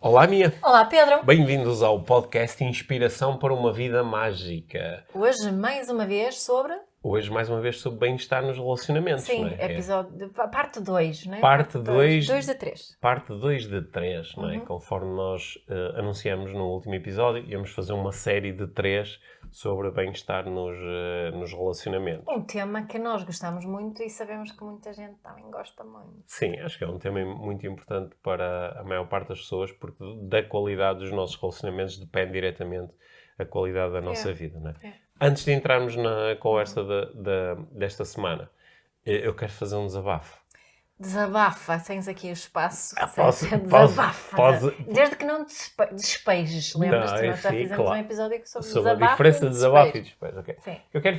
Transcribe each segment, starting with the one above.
Olá, Mia. Olá, Pedro. Bem-vindos ao podcast Inspiração para uma Vida Mágica. Hoje, mais uma vez, sobre... Hoje, mais uma vez, sobre bem-estar nos relacionamentos, não Sim, é? episódio... Parte 2, não é? Parte 2 2 de 3. Parte 2 de 3, não é? Conforme nós anunciamos no último episódio, íamos fazer uma série de 3 sobre bem-estar nos relacionamentos. Um tema que nós gostamos muito e sabemos que muita gente também gosta muito. Sim, acho que é um tema muito importante para a maior parte das pessoas, porque da qualidade dos nossos relacionamentos depende diretamente a qualidade da nossa vida, não é? Antes de entrarmos na conversa desta semana, eu quero fazer um desabafo. Desabafa, tens aqui o espaço. Desabafa. Desde que não despejes, lembras-te? Nós já fizemos um episódio sobre desabafo. A diferença de desabafo e despejo. Okay. Sim,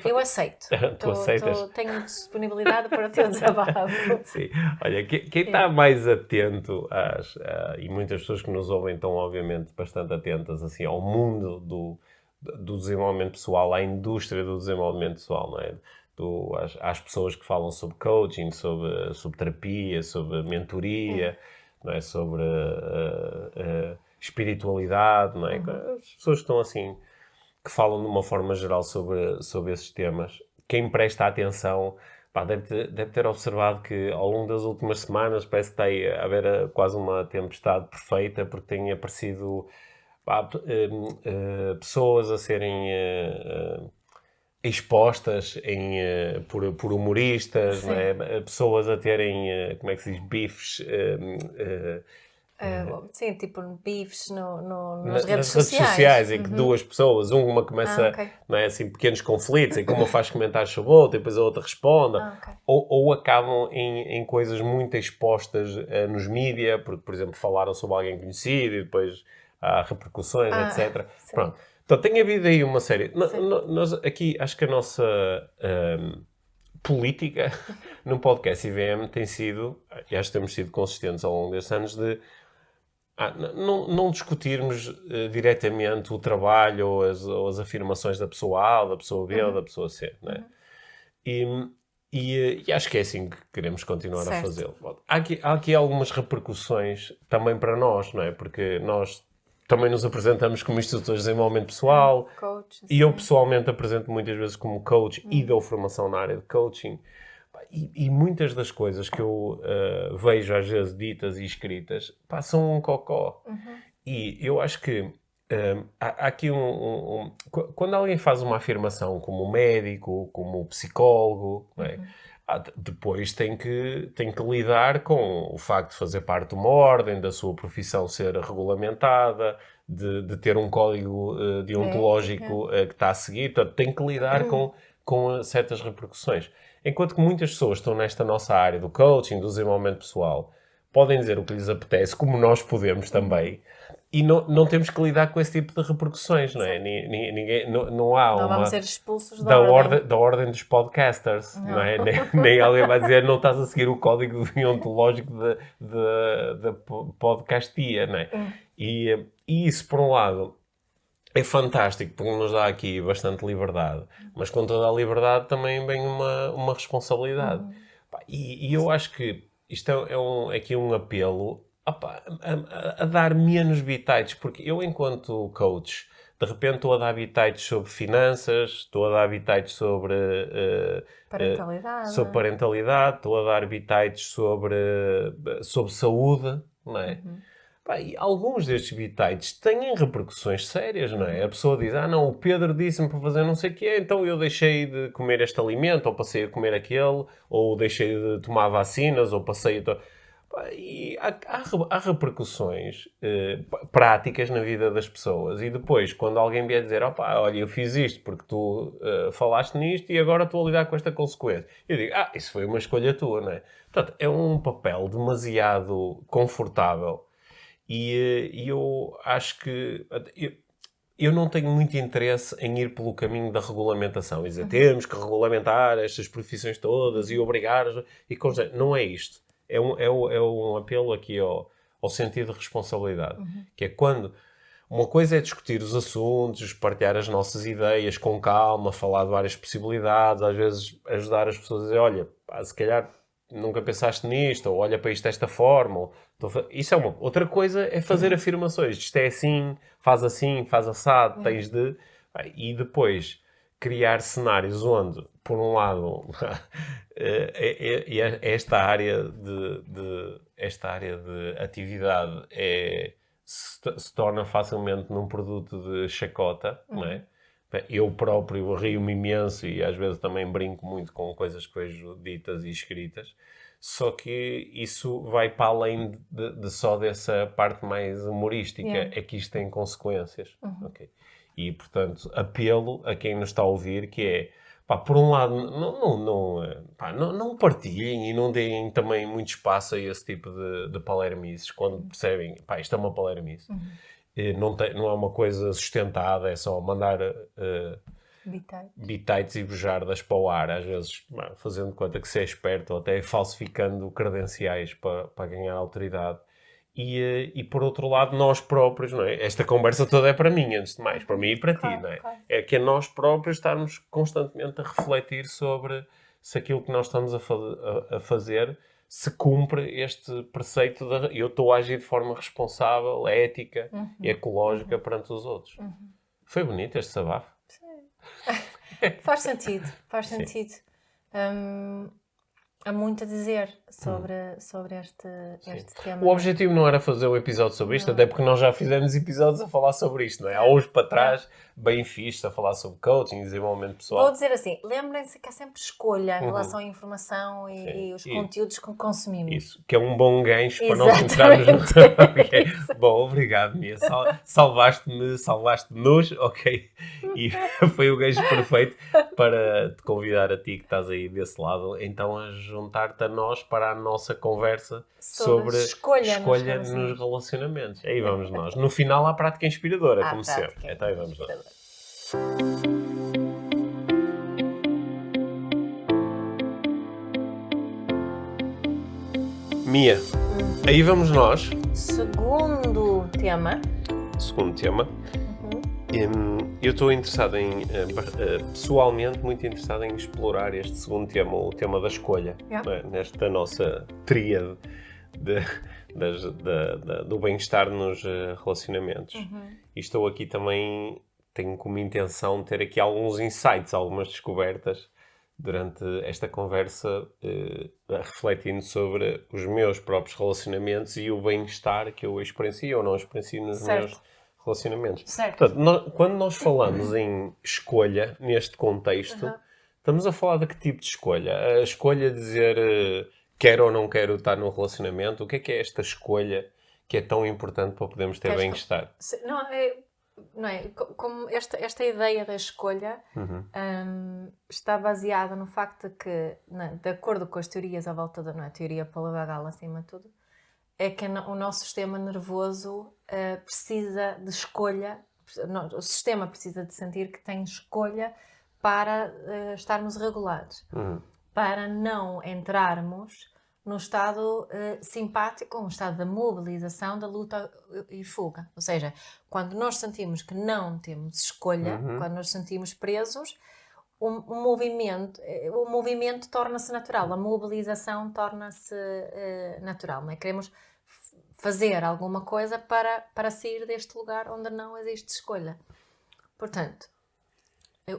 eu aceito. Tu aceitas? Tenho disponibilidade para o teu desabafo. Sim. Olha, quem está mais atento e muitas pessoas que nos ouvem estão obviamente bastante atentas assim, ao mundo do desenvolvimento pessoal, à indústria do desenvolvimento pessoal, não é? Às pessoas que falam sobre coaching, sobre terapia, sobre mentoria, não é? Sobre espiritualidade, não é? As pessoas que estão assim, que falam de uma forma geral sobre esses temas. Quem presta atenção deve ter observado que ao longo das últimas semanas parece que está a haver quase uma tempestade perfeita, porque têm aparecido pessoas a serem expostas por humoristas, não é? Pessoas a terem, como é que se diz, bifes. Sim, tipo bifes nas Nas redes redes sociais, em que Uhum. duas pessoas, uma começa, ok. não é, assim, pequenos conflitos, em que uma faz comentários sobre a outra e depois a outra responde, ok. ou acabam em coisas muito expostas nos mídia, porque, por exemplo, falaram sobre alguém conhecido e depois há repercussões, etc. Sim. Pronto. Então tem havido aí uma série. Nós aqui, acho que a nossa política no podcast IVM tem sido, e acho que temos sido consistentes ao longo destes anos, de não discutirmos diretamente o trabalho ou as afirmações da pessoa A, ou da pessoa B ou da pessoa C, não é? E acho que é assim que queremos continuar a fazê-lo. Há aqui algumas repercussões também para nós, não é? Porque nós também nos apresentamos como instrutores de desenvolvimento pessoal. Coach, e eu pessoalmente apresento muitas vezes como coach e dou formação na área de coaching. E muitas das coisas que eu vejo às vezes ditas e escritas são um cocó. E eu acho que há aqui quando alguém faz uma afirmação como médico, como psicólogo, não é? Depois tem que lidar com o facto de fazer parte de uma ordem, da sua profissão ser regulamentada, de ter um código deontológico que está a seguir. Portanto, tem que lidar com certas repercussões. Enquanto que muitas pessoas estão nesta nossa área do coaching, do desenvolvimento pessoal, podem dizer o que lhes apetece, como nós podemos também, e não temos que lidar com esse tipo de repercussões, não é? Não há não uma... vamos ser expulsos da ordem. Da ordem dos podcasters, não é? Nem alguém vai dizer não estás a seguir o código deontológico da podcastia, não é? E isso, por um lado, é fantástico, porque nos dá aqui bastante liberdade, mas com toda a liberdade também vem uma responsabilidade. E eu acho que isto é aqui um apelo a dar menos bitites, porque eu, enquanto coach, de repente estou a dar bitites sobre finanças, estou a dar bitites sobre parentalidade, estou a dar bitites sobre saúde, não é? E alguns destes bitites têm repercussões sérias, não é? A pessoa diz, não, o Pedro disse-me para fazer não sei o quê, então eu deixei de comer este alimento, ou passei a comer aquele, ou deixei de tomar vacinas, ou passei a... E há repercussões práticas na vida das pessoas. E depois, quando alguém vier dizer, olha, eu fiz isto porque tu falaste nisto e agora estou a lidar com esta consequência. Eu digo, isso foi uma escolha tua, não é? Portanto, é um papel demasiado confortável. E eu acho que... Eu não tenho muito interesse em ir pelo caminho da regulamentação. Dizer, temos que regulamentar estas profissões todas e obrigar... Não é isto. É um apelo aqui ao sentido de responsabilidade. Que é quando... Uma coisa é discutir os assuntos, partilhar as nossas ideias com calma, falar de várias possibilidades, às vezes ajudar as pessoas a dizer, olha, se calhar nunca pensaste nisto, ou olha para isto desta forma, ou Isso é uma... Outra coisa é fazer afirmações. Isto é assim, faz assado, tens de... E depois criar cenários onde, por um lado, esta área de atividade se torna facilmente num produto de chacota, não é? Eu próprio rio-me imenso e às vezes também brinco muito com coisas que vejo ditas e escritas, só que isso vai para além de só dessa parte mais humorística, é que isto tem consequências. Okay? E, portanto, apelo a quem nos está a ouvir, que é, pá, por um lado, não partilhem e não deem também muito espaço a esse tipo de palermices, quando percebem, pá, isto é uma palermice. Não é uma coisa sustentada, é só mandar bitites e bujardas para o ar, às vezes fazendo conta que se é esperto ou até falsificando credenciais para ganhar autoridade. E por outro lado, nós próprios, não é? Esta conversa toda é para mim, antes de mais, para mim e para ti, não é? Claro. É que é nós próprios estarmos constantemente a refletir sobre se aquilo que nós estamos a fazer se cumpre este preceito de eu estou a agir de forma responsável, ética e ecológica perante os outros. Foi bonito este desabafo? Sim. Faz sentido. Há muito a dizer sobre este tema. O objetivo não era fazer um episódio sobre isto, até porque nós já fizemos episódios a falar sobre isto, não é? Há uns para trás, bem fixe, a falar sobre coaching e desenvolvimento pessoal. Vou dizer assim, lembrem-se que há sempre escolha em relação à informação e os conteúdos que consumimos. Isso, que é um bom gancho para nós entrarmos no... Okay. Bom, obrigado, Mia. Salvaste-nos, ok? E foi o gancho perfeito para te convidar a ti que estás aí desse lado, então a juntar-te a nós para a nossa conversa sobre escolha nos relacionamentos. Aí vamos nós. No final há a prática inspiradora, como sempre. Então aí vamos nós. Mia, aí vamos nós. Segundo tema. Eu estou interessado pessoalmente, muito interessado em explorar este segundo tema, o tema da escolha, nesta nossa tríade do bem-estar nos relacionamentos. E estou aqui também, tenho como intenção ter aqui alguns insights, algumas descobertas durante esta conversa, refletindo sobre os meus próprios relacionamentos e o bem-estar que eu experiencio ou não experiencio nos meus relacionamentos. Certo. Portanto, quando nós falamos em escolha, neste contexto, estamos a falar de que tipo de escolha? A escolha de dizer quero ou não quero estar num relacionamento? O que é esta escolha que é tão importante para podermos ter bem-estar? Não é? Como esta ideia da escolha está baseada no facto de que, de acordo com as teorias à volta da teoria Paul-Bagal, acima de tudo, é que o nosso sistema nervoso precisa de escolha, o sistema precisa de sentir que tem escolha para estarmos regulados, para não entrarmos num estado simpático, um estado da mobilização, da luta e fuga. Ou seja, quando nós sentimos que não temos escolha, quando nos sentimos presos, o movimento torna-se natural, a mobilização torna-se natural. Não é? Queremos fazer alguma coisa para sair deste lugar onde não existe escolha. Portanto,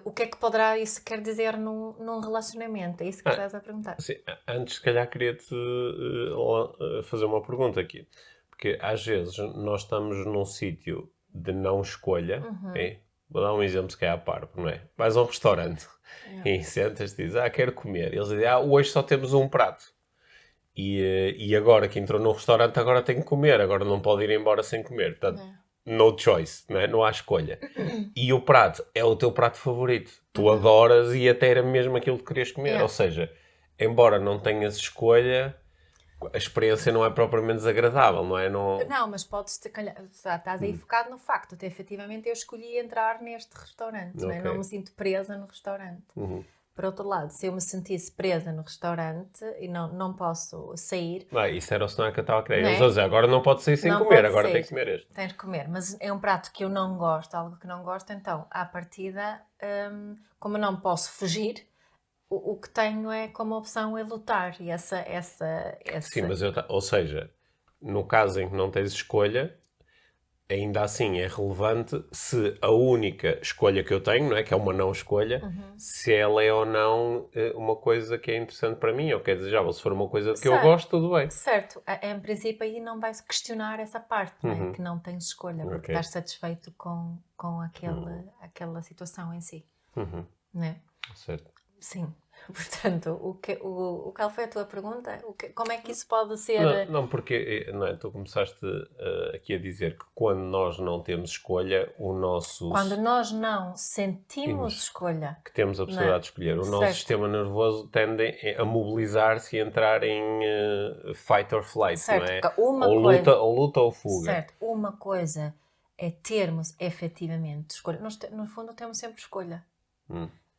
o que é que poderá isso quer dizer num relacionamento? É isso que estás a perguntar. Sim, antes, se calhar, queria-te fazer uma pergunta aqui. Porque, às vezes, nós estamos num sítio de não escolha. Vou dar um exemplo, se calhar, parvo, não é? Vais a um restaurante e sentas-te e dizes, quero comer. Eles dizem, hoje só temos um prato. E agora que entrou no restaurante, agora tem que comer. Agora não pode ir embora sem comer. Portanto, no choice, não é? Não há escolha. E o prato é o teu prato favorito. Tu adoras e até era mesmo aquilo que querias comer. Ou seja, embora não tenhas escolha, a experiência não é propriamente desagradável, não é? Não, mas podes-te calhar... Estás aí focado no facto de, efetivamente, eu escolhi entrar neste restaurante. Não é? Não me sinto presa no restaurante. Por outro lado, se eu me sentisse presa no restaurante e não posso sair... Isso era o cenário que eu estava a querer. Eles a dizer, agora não pode sair sem comer, agora tem que comer este. Tens de comer, mas é um prato que eu não gosto, algo que não gosto, então, à partida, como eu não posso fugir, o que tenho como opção é lutar. E essa... Sim, mas ou seja, no caso em que não tens escolha, ainda assim é relevante se a única escolha que eu tenho, não é? Que é uma não escolha, se ela é ou não uma coisa que é interessante para mim, ou quer desejável. Se for uma coisa que eu gosto, tudo bem. Certo. Em princípio aí não vais questionar essa parte, não é? Que não tens escolha, porque estás satisfeito com aquela situação em si. Não é? Certo. Sim. Portanto, qual foi a tua pergunta? Como é que isso pode ser... Não, porque tu começaste aqui a dizer que quando nós não temos escolha, Quando nós não sentimos escolha... Que temos a possibilidade de escolher. O nosso sistema nervoso tende a mobilizar-se e entrar em fight or flight, certo, não é? Ou luta ou fuga. Certo. Uma coisa é termos efetivamente escolha. Nós, no fundo, temos sempre escolha.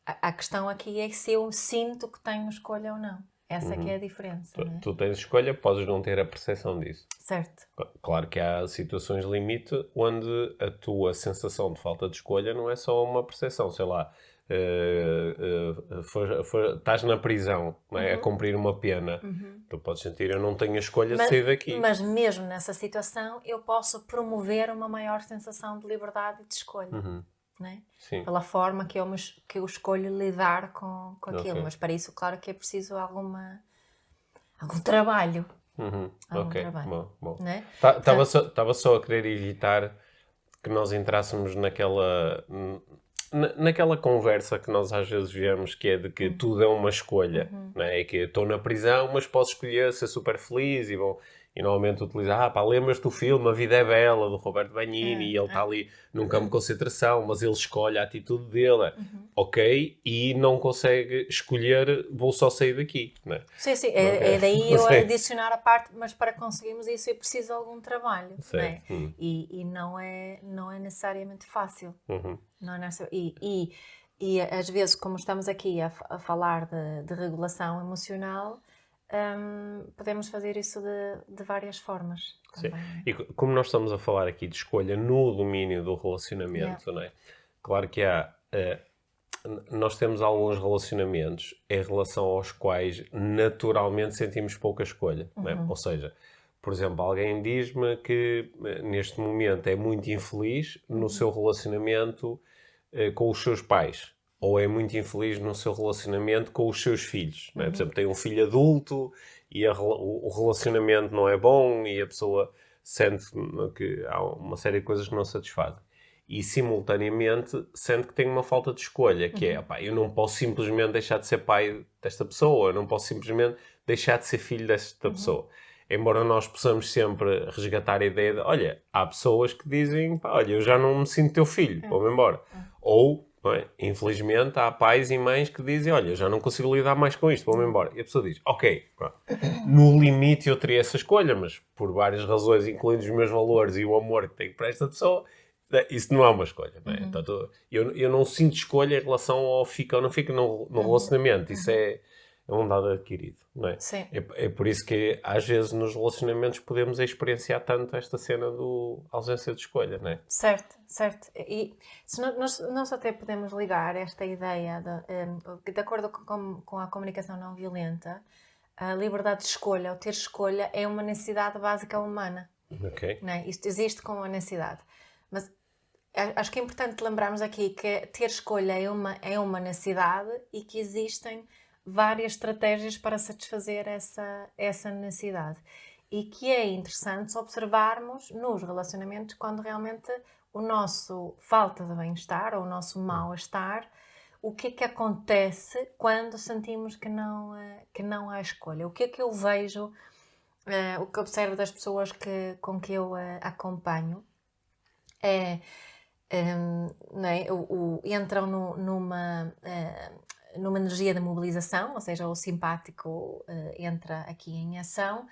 A questão aqui é se eu sinto que tenho escolha ou não. Essa que é a diferença. Não é? Tu tens escolha, podes não ter a percepção disso. Certo. Claro que há situações limite onde a tua sensação de falta de escolha não é só uma percepção. Sei lá, estás na prisão, não é? A cumprir uma pena. Tu podes sentir, eu não tenho a escolha de sair daqui. Mas mesmo nessa situação, eu posso promover uma maior sensação de liberdade e de escolha. Não é? Sim. Pela forma que eu escolho lidar com aquilo. Mas para isso, claro que é preciso algum trabalho. Algum trabalho. Bom. Não é? Estava só a querer evitar que nós entrássemos naquela conversa que nós às vezes vemos, que é de que tudo é uma escolha. Não é? É que eu estou na prisão, mas posso escolher ser super feliz e normalmente utiliza, lembras-te do filme A Vida é Bela, do Roberto Benigni, e ele está ali num campo de concentração, mas ele escolhe a atitude dele, ok, e não consegue escolher, vou só sair daqui, não é? Sim, é daí eu adicionar a parte, mas para conseguirmos isso é preciso algum trabalho, não é? E não é necessariamente fácil. Não é necessariamente, e às vezes, como estamos aqui a falar de regulação emocional, podemos fazer isso de várias formas. Sim. E como nós estamos a falar aqui de escolha no domínio do relacionamento, não é? Claro que nós temos alguns relacionamentos em relação aos quais naturalmente sentimos pouca escolha, não é? Ou seja, por exemplo, alguém diz-me que neste momento é muito infeliz no seu relacionamento com os seus pais. Ou é muito infeliz no seu relacionamento com os seus filhos. Não é? Por exemplo, tem um filho adulto e o relacionamento não é bom e a pessoa sente que há uma série de coisas que não satisfazem. E, simultaneamente, sente que tem uma falta de escolha, que é, eu não posso simplesmente deixar de ser pai desta pessoa, eu não posso simplesmente deixar de ser filho desta pessoa. Embora nós possamos sempre resgatar a ideia de, olha, há pessoas que dizem, eu já não me sinto teu filho, vou-me embora. Ou... infelizmente, há pais e mães que dizem, olha, eu já não consigo lidar mais com isto, vou-me embora. E a pessoa diz, ok, no limite eu teria essa escolha, mas por várias razões, incluindo os meus valores e o amor que tenho para esta pessoa, isso não é uma escolha. Não é? Portanto, eu não sinto escolha em relação ao fica ou não fica no relacionamento. Isso é um dado adquirido. Não é? Sim. É por isso que, às vezes, nos relacionamentos podemos experienciar tanto esta cena do ausência de escolha, não é? Certo. E se nós até podemos ligar esta ideia, de acordo com a comunicação não violenta, a liberdade de escolha, ou ter escolha, é uma necessidade básica humana. Ok. Não é? Isto existe como uma necessidade. Mas acho que é importante lembrarmos aqui que ter escolha é uma necessidade e que existem várias estratégias para satisfazer essa necessidade. E que é interessante observarmos nos relacionamentos quando realmente o nosso falta de bem-estar ou o nosso mal-estar, o que é que acontece quando sentimos que não há escolha. O que é que eu vejo, o que observo das pessoas com que eu acompanho é... não é? Entram numa energia de mobilização, ou seja, o simpático entra aqui em ação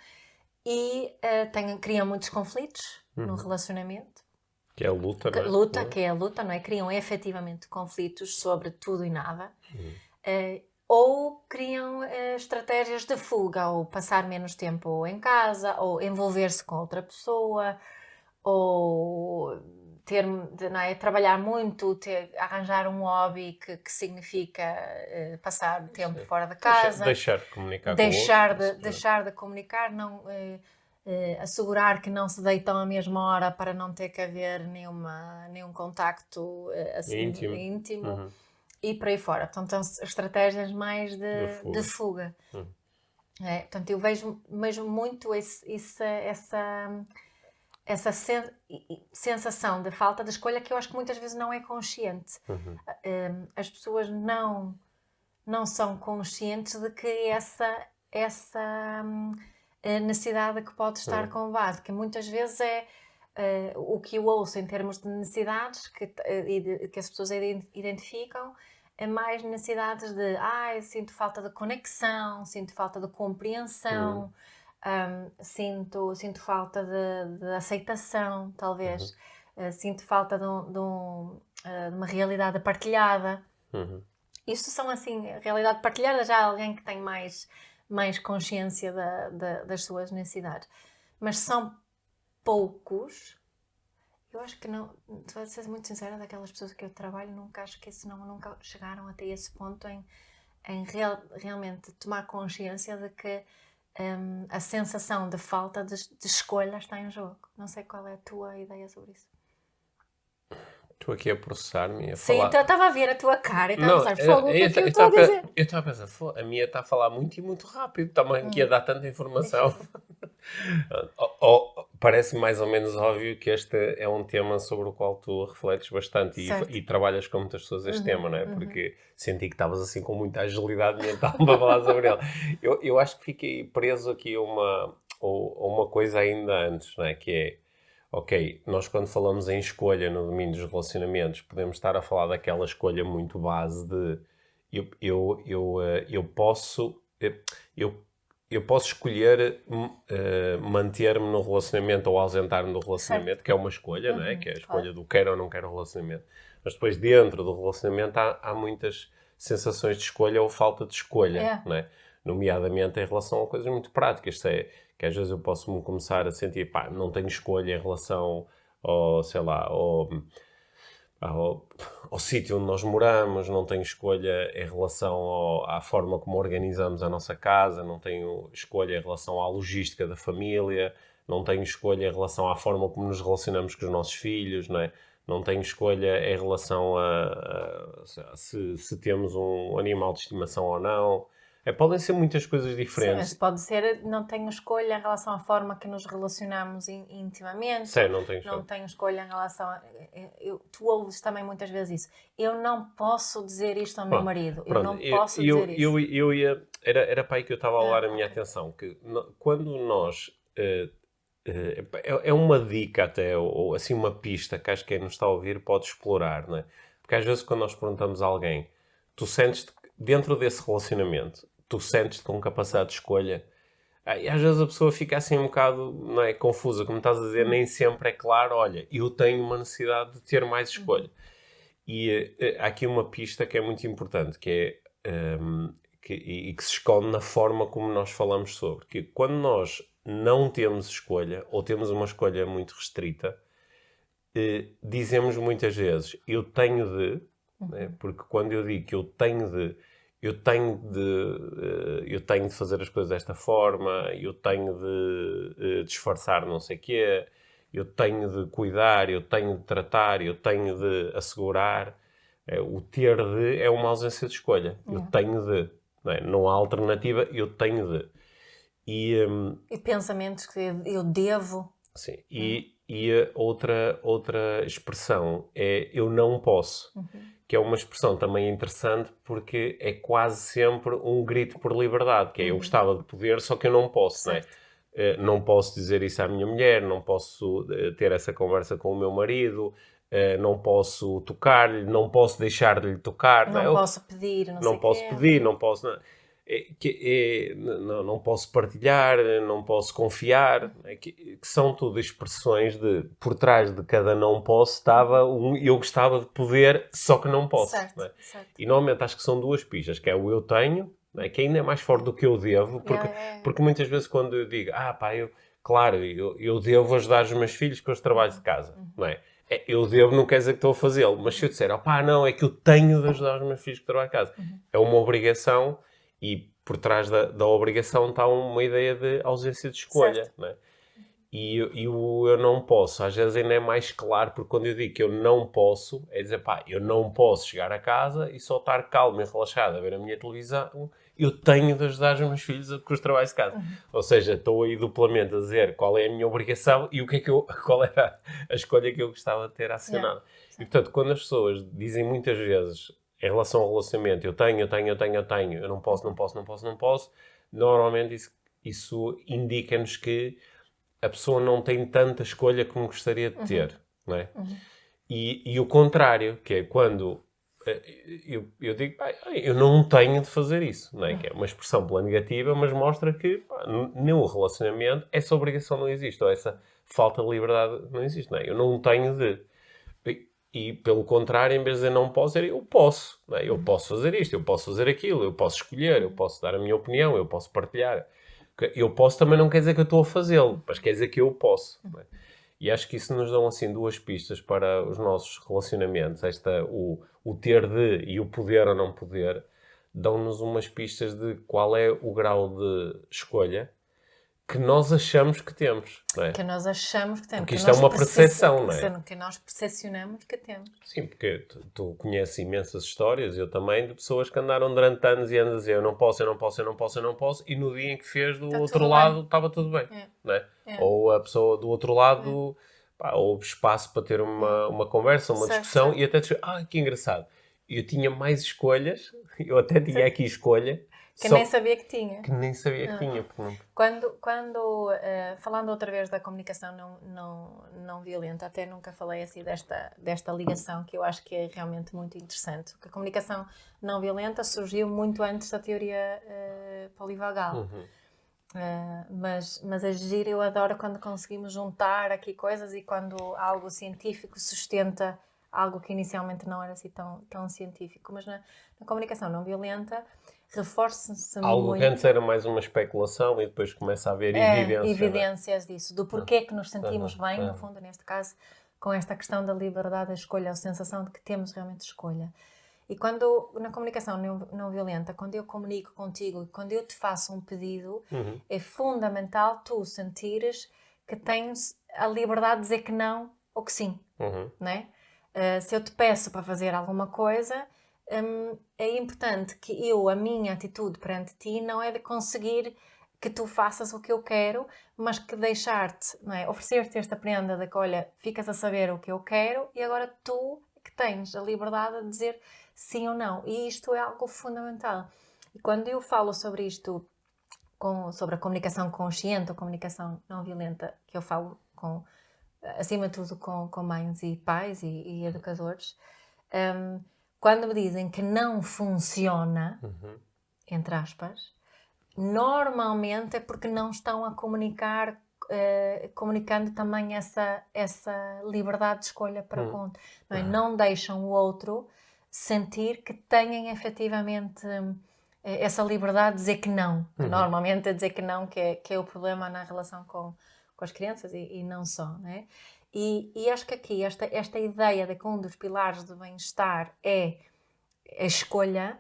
e criam muitos conflitos no relacionamento. Que é a luta, não é? Que é a luta, não é? Criam efetivamente conflitos sobre tudo e nada. Ou criam estratégias de fuga, ou passar menos tempo em casa, ou envolver-se com outra pessoa, ou trabalhar muito, arranjar um hobby que significa passar tempo fora da casa. Deixar de comunicar deixar de comunicar, não, assegurar que não se deitam à mesma hora para não ter que haver nenhum contacto assim, íntimo. E por aí fora. Portanto, são estratégias mais de fuga. Portanto, eu vejo muito essa sensação de falta de escolha, que eu acho que muitas vezes não é consciente. As pessoas não são conscientes de que essa necessidade que pode estar com base, que muitas vezes é o que eu ouço em termos de necessidades que as pessoas identificam, é mais necessidades de sinto falta de conexão, sinto falta de compreensão, sinto falta de aceitação, talvez, sinto falta de uma realidade partilhada. Isto são assim, realidade partilhada, já alguém que tem mais consciência das suas necessidades. Mas são poucos. Eu acho que não, vou ser muito sincera, daquelas pessoas que eu trabalho, nunca chegaram até esse ponto em realmente tomar consciência de que a sensação de falta de escolha está em jogo. Não sei qual é a tua ideia sobre isso. Estou aqui a processar-me, a Sim, falar... então eu estava a ver a tua cara e estava a pensar, fogo, o que é que eu estou a dizer? Eu estava a pensar, a minha está a falar muito e muito rápido, está-me aqui a dar tanta informação. Parece mais ou menos óbvio que este é um tema sobre o qual tu refletes bastante e trabalhas com muitas pessoas este tema, não é? Porque senti que estavas assim com muita agilidade mental para falar sobre ele. Eu acho que fiquei preso aqui a uma coisa ainda antes, não é? Que é, ok, nós quando falamos em escolha no domínio dos relacionamentos, podemos estar a falar daquela escolha muito base de eu posso escolher manter-me no relacionamento ou ausentar-me do relacionamento, que é uma escolha, não é? Que é a escolha do quero ou não quero relacionamento. Mas depois, dentro do relacionamento, há muitas sensações de escolha ou falta de escolha, não é? Nomeadamente em relação a coisas muito práticas. Que às vezes eu posso-me começar a sentir, não tenho escolha em relação ao, sei lá, ao sítio onde nós moramos, não tenho escolha em relação à forma como organizamos a nossa casa, não tenho escolha em relação à logística da família, não tenho escolha em relação à forma como nos relacionamos com os nossos filhos, não é? Não tenho escolha em relação a se temos um animal de estimação ou não. Podem ser muitas coisas diferentes. Sim, mas pode ser, não tenho escolha em relação à forma que nos relacionamos intimamente. Sim, não tenho escolha. Não tenho escolha em relação a... Tu ouves também muitas vezes isso. Eu não posso dizer isto ao meu marido. Eu não posso dizer isso. Era para aí que eu estava a levar a minha atenção. Que quando nós... é uma dica até, ou assim uma pista que acho que quem nos está a ouvir pode explorar, não é? Porque às vezes quando nós perguntamos a alguém, tu sentes-te dentro desse relacionamento, tu sentes-te com capacidade de escolha, e às vezes a pessoa fica assim um bocado, não é, confusa, como estás a dizer, nem sempre é claro, olha, eu tenho uma necessidade de ter mais escolha. E há aqui uma pista que é muito importante, que é que se esconde na forma como nós falamos sobre, que quando nós não temos escolha, ou temos uma escolha muito restrita, dizemos muitas vezes, eu tenho de, né? Porque quando eu digo que eu tenho de fazer as coisas desta forma, eu tenho de disfarçar não sei o quê, eu tenho de cuidar, eu tenho de tratar, eu tenho de assegurar. O ter de é uma ausência de escolha. Eu tenho de. Não há alternativa, eu tenho de. E pensamentos que eu devo. Sim. E a outra expressão é eu não posso. Que é uma expressão também interessante porque é quase sempre um grito por liberdade, que é eu gostava de poder, só que eu não posso, não é? Não posso dizer isso à minha mulher, não posso ter essa conversa com o meu marido, não posso tocar-lhe, não posso deixar de lhe tocar. Não posso pedir, não posso pedir, não posso... Não posso partilhar, não posso confiar, que são tudo expressões de, por trás de cada não posso estava eu gostava de poder, só que não posso. Certo, não é? certo. E normalmente acho que são duas pistas, que é o eu tenho, não é? Que ainda é mais forte do que eu devo, porque muitas vezes quando eu digo, eu devo ajudar os meus filhos com os trabalhos de casa, não é? Eu devo não quer dizer que estou a fazê-lo, mas se eu disser, não, é que eu tenho de ajudar os meus filhos com o trabalho de casa, é uma obrigação. E por trás da obrigação está uma ideia de ausência de escolha. Não é? E o eu não posso, às vezes ainda é mais claro, porque quando eu digo que eu não posso, é dizer, pá, eu não posso chegar a casa e só estar calmo e relaxado a ver a minha televisão, eu tenho de ajudar os meus filhos com os trabalhos de casa. Ou seja, estou aí duplamente a dizer qual é a minha obrigação e qual era a escolha que eu gostava de ter acionado. E, portanto, quando as pessoas dizem muitas vezes, em relação ao relacionamento, eu não posso, normalmente isso indica-nos que a pessoa não tem tanta escolha como gostaria de ter, não é? E o contrário, que é quando eu digo, pá, eu não tenho de fazer isso, não é? Que é uma expressão pela negativa, mas mostra que pá, no relacionamento essa obrigação não existe, ou essa falta de liberdade não existe, não é? Eu não tenho de. E pelo contrário, em vez de dizer não posso, eu posso, não é? Eu posso fazer isto, eu posso fazer aquilo, eu posso escolher, eu posso dar a minha opinião, eu posso partilhar. Eu posso também não quer dizer que eu estou a fazê-lo, mas quer dizer que eu posso. Não é? E acho que isso nos dão assim duas pistas para os nossos relacionamentos. O ter de e o poder ou não poder dão-nos umas pistas de qual é o grau de escolha que nós achamos que temos, não é? Que nós achamos que temos. Porque isto é uma percepção, não é? Que nós percepcionamos que temos. Sim, porque tu conheces imensas histórias, eu também, de pessoas que andaram durante anos e anos a dizer eu não posso, e no dia em que fez do outro lado estava tudo bem, não é? Ou a pessoa do outro lado, pá, houve espaço para ter uma conversa, uma discussão, e até dizer, que engraçado, eu tinha mais escolhas, eu até tinha aqui escolha, que nem sabia que tinha. Que nem sabia que tinha. Falando outra vez da comunicação não violenta, até nunca falei assim desta ligação, que eu acho que é realmente muito interessante. Porque a comunicação não violenta surgiu muito antes da teoria polivagal. Mas a giro, eu adoro quando conseguimos juntar aqui coisas e quando algo científico sustenta algo que inicialmente não era assim tão científico. Mas na comunicação não violenta reforça-se algo muito. Que antes era mais uma especulação e depois começa a haver evidências disso, do porquê que nos sentimos bem, no fundo, neste caso, com esta questão da liberdade da escolha, a sensação de que temos realmente escolha. E quando, na comunicação não violenta, quando eu comunico contigo e quando eu te faço um pedido, é fundamental tu sentires que tens a liberdade de dizer que não ou que sim, não é? Se eu te peço para fazer alguma coisa, é importante que a minha atitude perante ti não é de conseguir que tu faças o que eu quero, mas que deixar-te, não é? Oferecer-te esta prenda de que, olha, ficas a saber o que eu quero e agora tu que tens a liberdade de dizer sim ou não. E isto é algo fundamental. E quando eu falo sobre isto, sobre a comunicação consciente ou comunicação não violenta, que eu falo acima de tudo com mães e pais e educadores, quando me dizem que não funciona, entre aspas, normalmente é porque não estão a comunicar, comunicando também essa liberdade de escolha para conta. Não deixam o outro sentir que têm efetivamente essa liberdade de dizer que não. Normalmente é dizer que não que é o problema na relação com as crianças e não só, não é? E acho que aqui esta ideia de que um dos pilares do bem-estar é a escolha,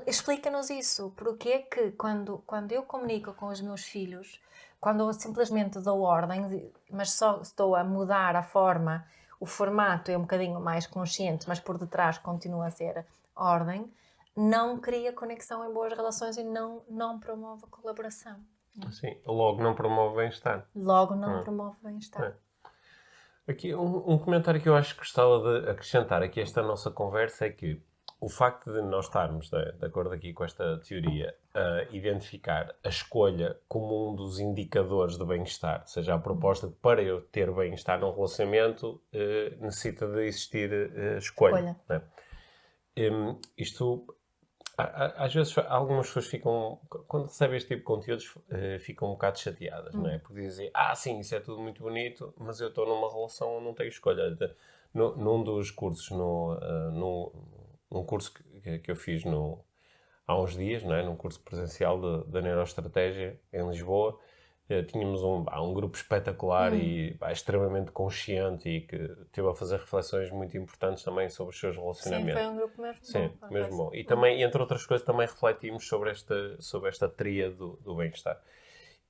explica-nos isso. Porque é que quando eu comunico com os meus filhos, quando eu simplesmente dou ordens, mas só estou a mudar a forma, o formato é um bocadinho mais consciente, mas por detrás continua a ser ordem, não cria conexão em boas relações e não promove a colaboração. Sim, logo não promove bem-estar. Logo não promove bem-estar. Aqui, um comentário que eu acho que gostava de acrescentar aqui a esta nossa conversa é que o facto de nós estarmos de acordo aqui com esta teoria a identificar a escolha como um dos indicadores de bem-estar, ou seja, a proposta de para eu ter bem-estar num relacionamento necessita de existir escolha. Né? Isto, às vezes, algumas pessoas ficam, quando recebem este tipo de conteúdos, ficam um bocado chateadas, não é? Porque dizem, sim, isso é tudo muito bonito, mas eu estou numa relação onde não tenho escolha. Num dos cursos, num curso que eu fiz há uns dias, não é? Num curso presencial da Neuroestratégia em Lisboa, tínhamos um grupo espetacular e extremamente consciente e que esteve a fazer reflexões muito importantes também sobre os seus relacionamentos. Sim, foi um grupo mesmo Sim, bom. Mesmo bom. E também, entre outras coisas, também refletimos sobre esta tríade do bem-estar.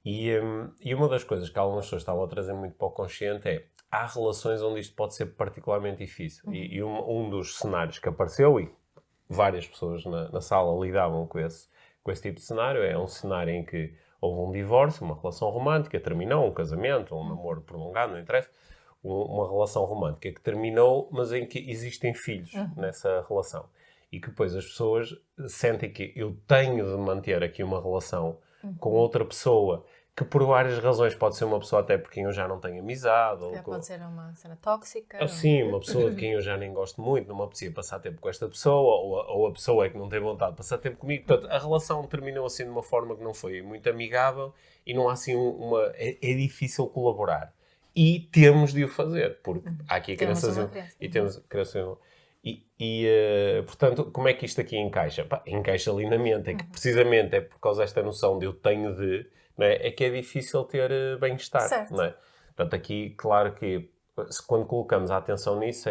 E uma das coisas que algumas pessoas estavam a trazer muito para o consciente é há relações onde isto pode ser particularmente difícil. E um dos cenários que apareceu, e várias pessoas na sala lidavam com esse tipo de cenário, é um cenário em que houve um divórcio, uma relação romântica, terminou, um casamento, um namoro prolongado, não interessa, uma relação romântica que terminou, mas em que existem filhos nessa relação. E que depois as pessoas sentem que eu tenho de manter aqui uma relação com outra pessoa que por várias razões pode ser uma pessoa até por quem eu já não tenho amizade. Ou pode ser uma cena tóxica. Sim, uma pessoa de quem eu já nem gosto muito, não me apetecia passar tempo com esta pessoa, ou a pessoa é que não tem vontade de passar tempo comigo. Portanto, a relação terminou assim de uma forma que não foi muito amigável e não há assim é difícil colaborar. E temos de o fazer, porque há aqui crianças e temos crianças. Portanto, como é que isto aqui encaixa? Pá, encaixa lindamente. É que precisamente é por causa desta noção de eu tenho de, não é que é difícil ter bem-estar. Não é? Portanto, aqui, claro que quando colocamos a atenção nisso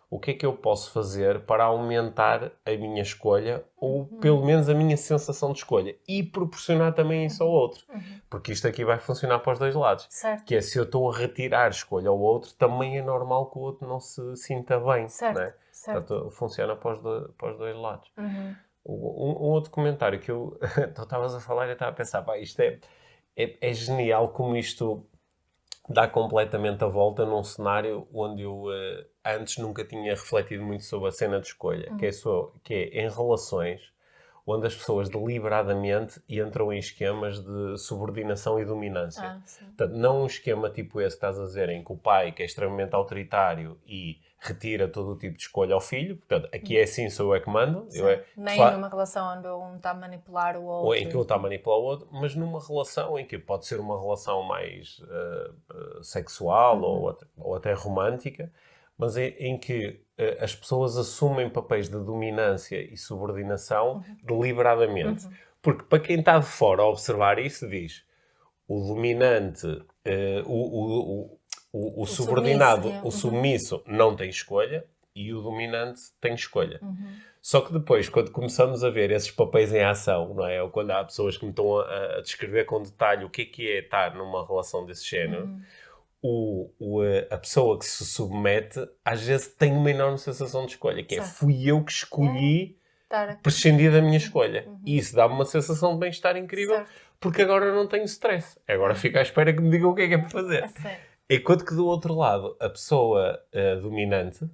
o que é que eu posso fazer para aumentar a minha escolha ou pelo menos a minha sensação de escolha e proporcionar também isso ao outro. Porque isto aqui vai funcionar para os dois lados. Certo. Que é se eu estou a retirar escolha ao outro, também é normal que o outro não se sinta bem. Certo. Não é? Certo. Portanto, funciona para os dois lados. Um outro comentário que tu estavas a falar e eu estava a pensar, pá, isto é genial como isto dá completamente a volta num cenário onde eu antes nunca tinha refletido muito sobre a cena de escolha, que é em relações onde as pessoas deliberadamente entram em esquemas de subordinação e dominância. Portanto, não um esquema tipo esse que estás a dizer, em que o pai, que é extremamente autoritário e retira todo o tipo de escolha ao filho, portanto, aqui é assim, sou eu que mando. Nem numa relação onde um está a manipular o outro. Ou em que um está a manipular o outro, mas numa relação em que pode ser uma relação mais sexual ou até romântica, mas em que as pessoas assumem papéis de dominância e subordinação deliberadamente. Porque para quem está de fora a observar isso, diz o dominante, o subordinado, o submisso não tem escolha e o dominante tem escolha. Só que depois, quando começamos a ver esses papéis em ação, não é? Ou quando há pessoas que me estão a descrever com detalhe o que é estar numa relação desse género, a pessoa que se submete, às vezes tem uma enorme sensação de escolha, que fui eu que escolhi prescindir da minha escolha. E isso dá-me uma sensação de bem-estar incrível, porque agora eu não tenho stress. Agora fico à espera que me digam o que é para fazer. Enquanto que do outro lado, a pessoa dominante,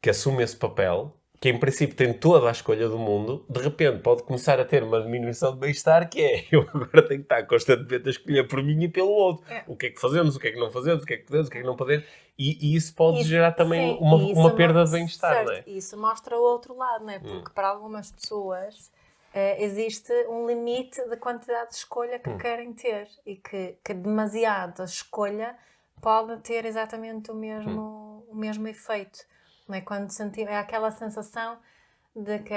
que assume esse papel, que em princípio tem toda a escolha do mundo, de repente pode começar a ter uma diminuição de bem-estar, que é, eu agora tenho que estar constantemente a escolher por mim e pelo outro. O que é que fazemos, o que é que não fazemos, o que é que podemos, o que é que não podemos. E isso pode gerar também uma perda de bem-estar, não é? Isso mostra o outro lado, não é? Porque para algumas pessoas existe um limite da quantidade de escolha que querem ter e que demasiada escolha pode ter exatamente o mesmo efeito. Não é? Quando é aquela sensação de que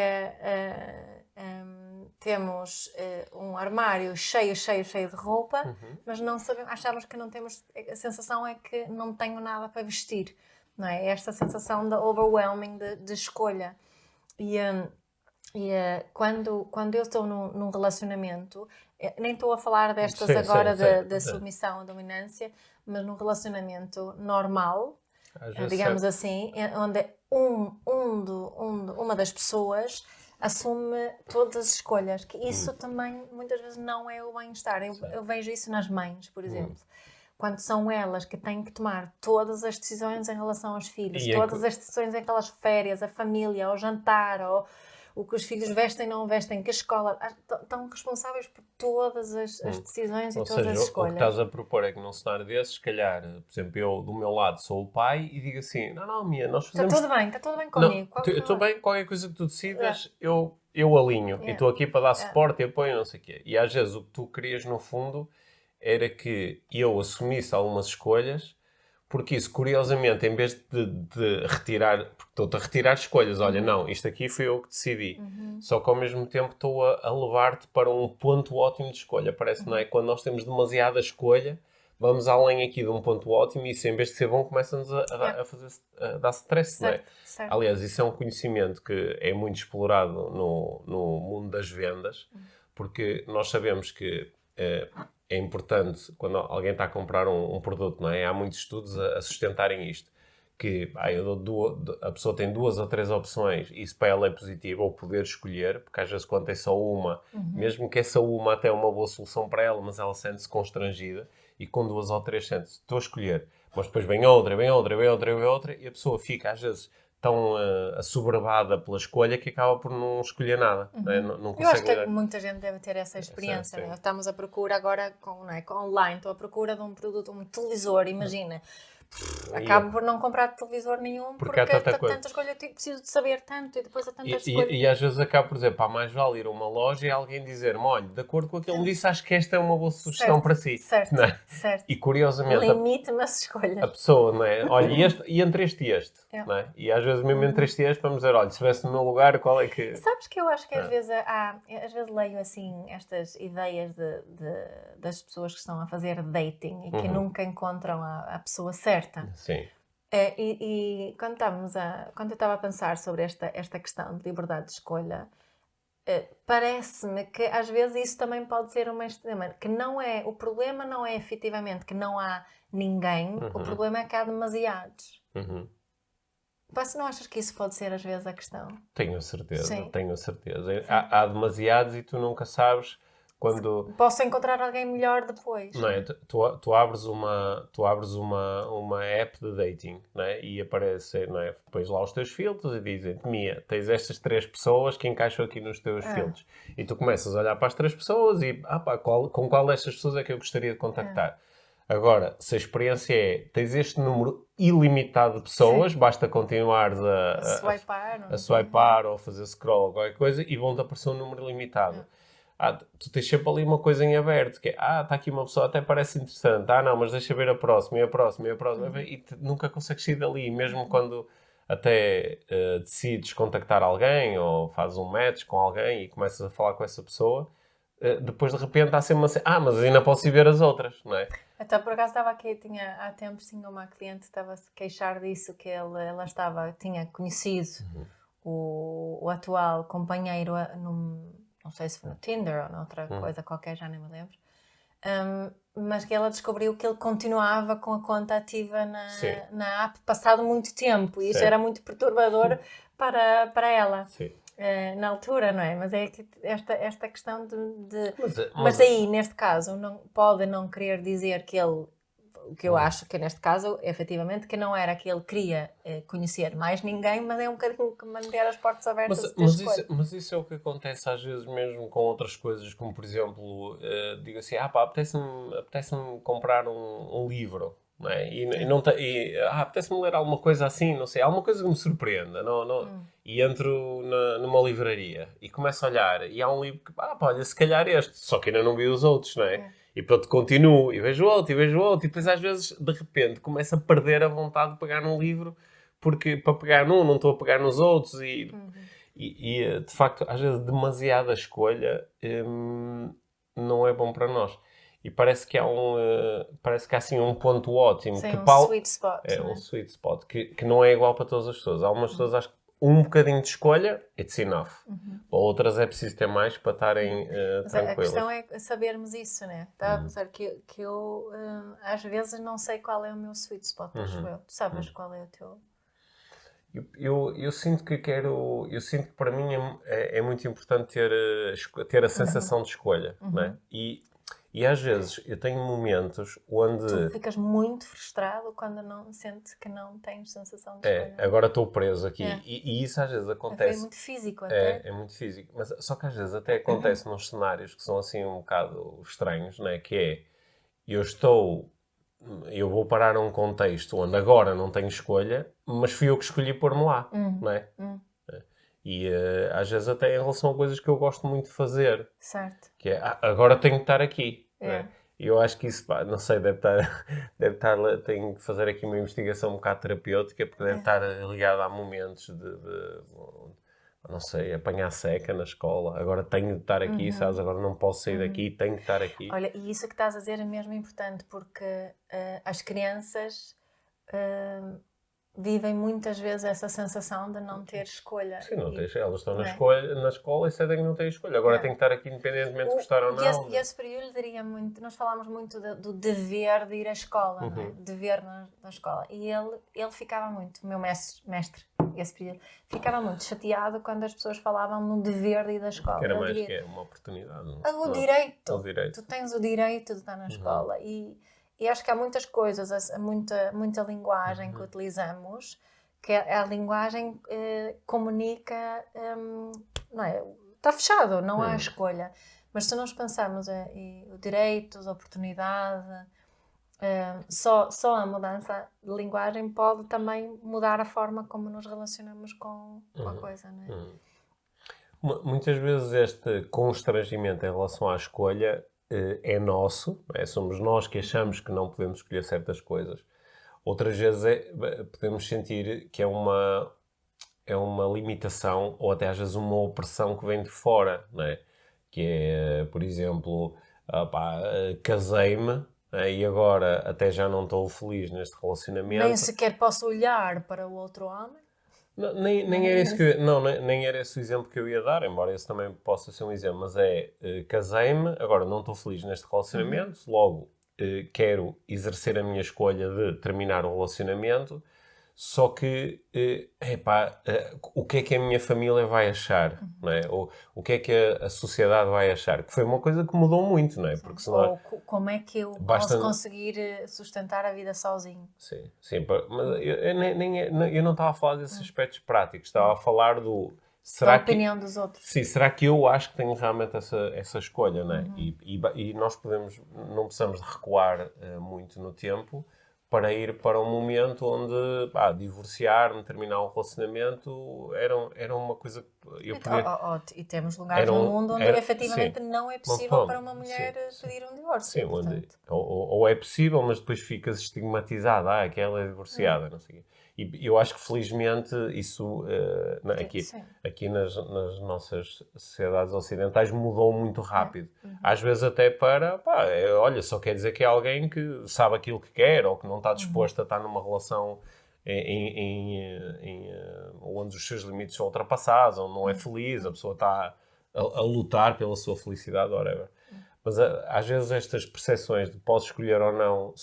temos um armário cheio de roupa, mas não sabemos, achamos que não temos, a sensação é que não tenho nada para vestir, não é? Esta sensação da overwhelming de escolha. Quando eu estou num relacionamento, nem estou a falar destas agora da submissão, dominância, mas num relacionamento normal, digamos assim, onde uma das pessoas assume todas as escolhas, que isso também muitas vezes não é o bem-estar. Eu vejo isso nas mães, por exemplo. Quando são elas que têm que tomar todas as decisões em relação aos filhos, todas as decisões em aquelas férias, a família, ao jantar, o que os filhos vestem ou não vestem, que a escola, estão responsáveis por todas as decisões e todas as escolhas. O que estás a propor é que num cenário desses, se calhar, por exemplo, eu do meu lado sou o pai e digo assim, não, Mia, nós fazemos... Está tudo bem comigo. Estou bem, qualquer coisa que tu decidas, eu alinho. E estou aqui para dar suporte e apoio, não sei o quê. E às vezes o que tu querias, no fundo, era que eu assumisse algumas escolhas, porque isso, curiosamente, em vez de retirar... Porque estou-te a retirar escolhas. Olha, não, isto aqui fui eu que decidi. Só que, ao mesmo tempo, estou a levar-te para um ponto ótimo de escolha. Parece, não é? Quando nós temos demasiada escolha, vamos além aqui de um ponto ótimo e isso, em vez de ser bom, começa-nos a dar stress, não é? Certo. Aliás, isso é um conhecimento que é muito explorado no mundo das vendas, porque nós sabemos que é importante, quando alguém está a comprar um produto, não é? Há muitos estudos a sustentarem isto. Que a pessoa tem 2 ou 3 opções e se para ela é positivo, ou poder escolher, porque às vezes quando tem só uma, mesmo que essa uma até é uma boa solução para ela, mas ela sente-se constrangida, e com 2 ou 3 sente-se, estou a escolher, mas depois vem outra, vem outra, vem outra, vem outra, e a pessoa fica às vezes tão assoberbada pela escolha que acaba por não escolher nada. Não, é? Não Eu acho consegue que muita gente deve ter essa experiência. sim. Né? Estamos à procura agora, com online, estou à procura de um produto, um televisor, imagina. Acabo por não comprar televisor nenhum porque há porque tanta escolha, eu preciso de saber tanto e depois há tantas escolhas. E às vezes acaba por dizer, pá, mais vale ir a uma loja e alguém dizer-me, olha, de acordo com aquilo que me disse, acho que esta é uma boa sugestão para si. Certo, Não é? certo. E curiosamente, Limite-me as escolhas. a pessoa, não é? Olha, e entre este e este, não é? E às vezes mesmo entre este e este, vamos dizer, olha, se estivesse no meu lugar, qual é que... Sabes que eu acho que às vezes leio assim estas ideias das pessoas que estão a fazer dating e que nunca encontram a pessoa certa. Sim. E quando eu estava a pensar sobre esta questão de liberdade de escolha, parece-me que às vezes isso também pode ser que não é, o problema não é efetivamente que não há ninguém, o problema é que há demasiados. Mas não achas que isso pode ser às vezes a questão? Tenho certeza, Sim. tenho certeza. Há demasiados e tu nunca sabes quando... Posso encontrar alguém melhor depois. Não é? Tu abres uma app de dating, não é? E aparece, não é? Pões lá os teus filtros e dizem, Mia, tens estas 3 pessoas que encaixam aqui nos teus filtros. E tu começas a olhar para as 3 pessoas e, com qual destas pessoas é que eu gostaria de contactar? Agora, se a experiência tens este número ilimitado de pessoas, basta continuares a swipar ou a fazer scroll ou qualquer coisa e vão-te aparecer um número limitado. Tu tens sempre ali uma coisa em aberto, que é, está aqui uma pessoa, até parece interessante, não, mas deixa ver a próxima, e a próxima, e a próxima, e nunca consegues sair dali, mesmo quando até decides contactar alguém, ou fazes um match com alguém e começas a falar com essa pessoa, depois de repente há sempre uma mas ainda posso ir ver as outras, não é? Até por acaso estava aqui, há tempos tinha uma cliente que estava a se queixar disso, que ela tinha conhecido o atual companheiro não sei se foi no Tinder ou noutra coisa qualquer, já nem me lembro, mas que ela descobriu que ele continuava com a conta ativa na app passado muito tempo, e isso era muito perturbador para ela. Sim. Na altura, não é? Mas é que esta questão Mas aí, neste caso, pode não querer dizer que ele... O que eu acho que neste caso, efetivamente, que não era que ele queria conhecer mais ninguém, mas é um bocadinho que manter as portas abertas mas isso é o que acontece às vezes mesmo com outras coisas, como por exemplo, digo assim, apetece-me comprar um livro, não é? Apetece-me ler alguma coisa assim, não sei, alguma coisa que me surpreenda, e entro numa livraria e começo a olhar e há um livro que, olha, se calhar este, só que ainda não vi os outros, não é? E pronto, continuo, e vejo outro, e depois às vezes, de repente, começo a perder a vontade de pegar num livro, porque para pegar num, não estou a pegar nos outros, e de facto, às vezes, demasiada escolha não é bom para nós. E parece que há assim um ponto ótimo. Sim, sweet spot. Um sweet spot, que não é igual para todas as pessoas. Algumas pessoas acham que um bocadinho de escolha, it's enough. Outras é preciso ter mais para estarem tranquilas. A questão é sabermos isso, né? Estava a pensar que eu às vezes não sei qual é o meu sweet spot, acho eu. Tu sabes qual é o teu? Eu sinto que para mim é muito importante ter a sensação de escolha, não é? E às vezes eu tenho momentos onde... Tu ficas muito frustrado quando não sentes que não tens sensação de escolha. Agora estou preso aqui. E isso às vezes acontece... É muito físico até. É muito físico. Mas só que às vezes até acontece nos cenários que são assim um bocado estranhos, não é? Que é, eu vou parar a um contexto onde agora não tenho escolha, mas fui eu que escolhi pôr-me lá, não é? E às vezes até em relação a coisas que eu gosto muito de fazer. Certo. Que é, agora tenho que estar aqui. É. E eu acho que isso, não sei, tenho que fazer aqui uma investigação um bocado terapêutica, porque deve estar ligado a momentos não sei, apanhar seca na escola. Agora tenho de estar aqui, sabes? Agora não posso sair daqui, tenho de estar aqui. Olha, e isso que estás a dizer é mesmo importante, porque as crianças vivem muitas vezes essa sensação de não ter escolha. Sim, não tens, elas estão na escola e sabem que não têm escolha. Agora tem que estar aqui independentemente de gostar ou não. E esse período diria muito, nós falámos muito do dever de ir à escola, não é? Dever na escola. E ele ficava muito, o meu mestre, esse período, ficava muito chateado quando as pessoas falavam no dever de ir à escola. Que era mais que é uma oportunidade. O direito. Tu tens o direito de estar na escola. E acho que há muitas coisas, muita linguagem que utilizamos, que a linguagem comunica, não é? Está fechado, não há escolha. Mas se nós pensarmos o direito, a oportunidade, só a mudança de linguagem pode também mudar a forma como nos relacionamos com a coisa, não é? Muitas vezes este constrangimento em relação à escolha é nosso, somos nós que achamos que não podemos escolher certas coisas. Outras vezes podemos sentir que é uma limitação ou até às vezes uma opressão que vem de fora, não é? Que é, por exemplo, casei-me e agora até já não estou feliz neste relacionamento. Nem sequer posso olhar para o outro homem. Nem era isso nem era esse o exemplo que eu ia dar, embora esse também possa ser um exemplo, mas casei-me, agora não estou feliz neste relacionamento, logo quero exercer a minha escolha de terminar o relacionamento, só que o que é que a minha família vai achar, não é? Ou o que é que a sociedade vai achar, que foi uma coisa que mudou muito, não é? Porque senão, ou como é que eu posso conseguir sustentar a vida sozinho? Sim, mas eu não estava a falar desses aspectos práticos, estava a falar da opinião dos outros. Sim, será que eu acho que tenho realmente essa escolha, não é? E nós não precisamos de recuar muito no tempo para ir para um momento onde divorciar-me, terminar um relacionamento era uma coisa que eu podia... E temos lugares no mundo onde efetivamente não é possível para uma mulher pedir um divórcio. Sim, ou é possível, mas depois ficas estigmatizada, aquela é divorciada, não sei o quê. E eu acho que felizmente isso aqui nas nossas sociedades ocidentais mudou muito rápido. Às vezes até olha, só quer dizer que é alguém que sabe aquilo que quer ou que não está disposto a estar numa relação onde os seus limites são ultrapassados, onde não é feliz, a pessoa está a lutar pela sua felicidade, whatever. Mas às vezes estas percepções de posso escolher ou não